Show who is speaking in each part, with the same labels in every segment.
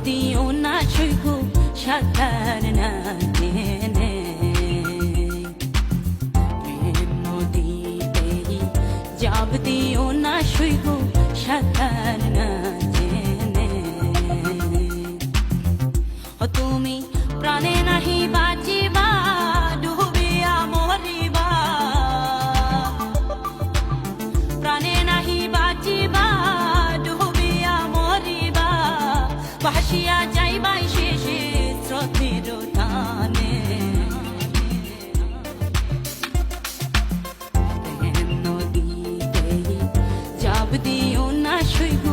Speaker 1: দিও না সইব সাঁতার না জেনে প্রেম নদীতেই জাব দিও না সইব সাঁতার না জেনে ও তুমি প্রাণে নাহি বাঁচিবা ডুবিয়া মরিবা প্রাণে নাহি বাঁচিবা ডুবিয়া মরিবা ভাসিয়া যাইবাই শেষে স্রোতের টানে নদীতেই জাব দিও না সইব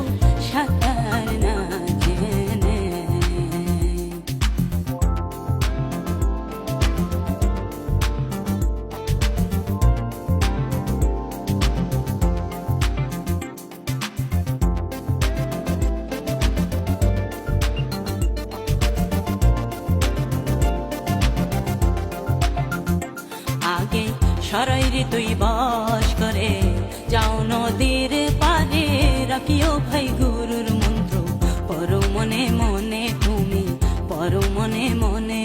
Speaker 1: সাঁতার না জেনে আগে সরাইরে তুই বাস করে যাও নদীর পারে রাখিও ভাই গুরুর মন্ত্র পর মনে মনে তুমি পর মনে মনে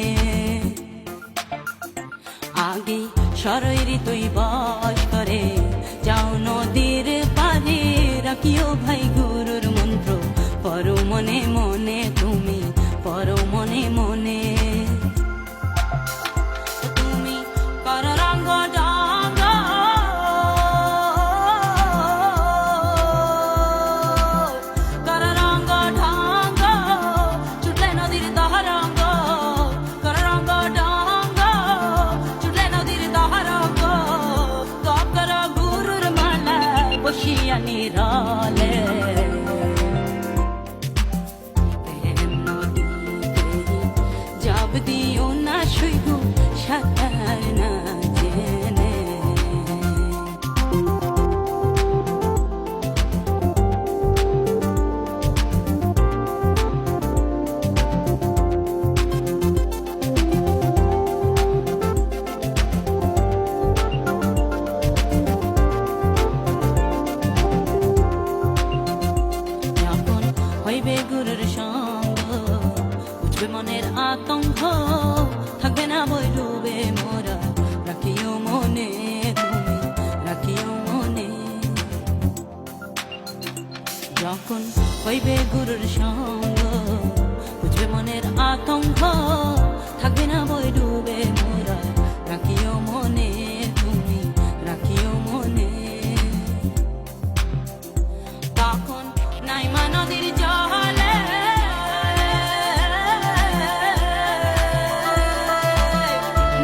Speaker 1: আগে সরাইরে তুই বাস করে যাও নদীর পারে রাখিও ভাই গুরুর মন্ত্র পর মনে মনে তুমি পর মনে মনে নিরালে জাব দিও না সইব সাঁতার না জেনে হইবে গুরুর সঙ্গ বুঝবে মনের আতঙ্ক থাকবে না বই ডুবে মোরা রাখিও মনে তুমি রাখিও মনে যখন হইবে গুরুর সঙ্গ বুঝবে মনের আতঙ্ক থাকবে না বই ডুবে মোরা রাখিও মনে তুমি রাখিও মনে তখন নাইমা নদীর জলে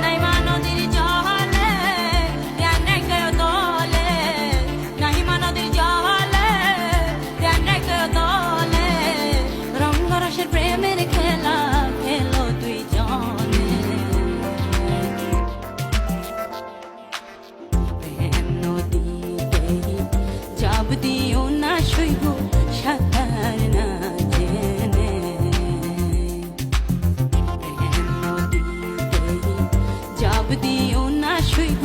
Speaker 1: নাইমা নদীর জলে ধ্যান রেখে দলে নাইমা নদীর জলে ধ্যান রেখে দলে রঙ্গরসের প্রেমের খেলা খেলো তুই জনে প্রেম নদীতেই জাব দিও না সইব সাঁতার না জেনে নদীতেই জাব দিও না সইব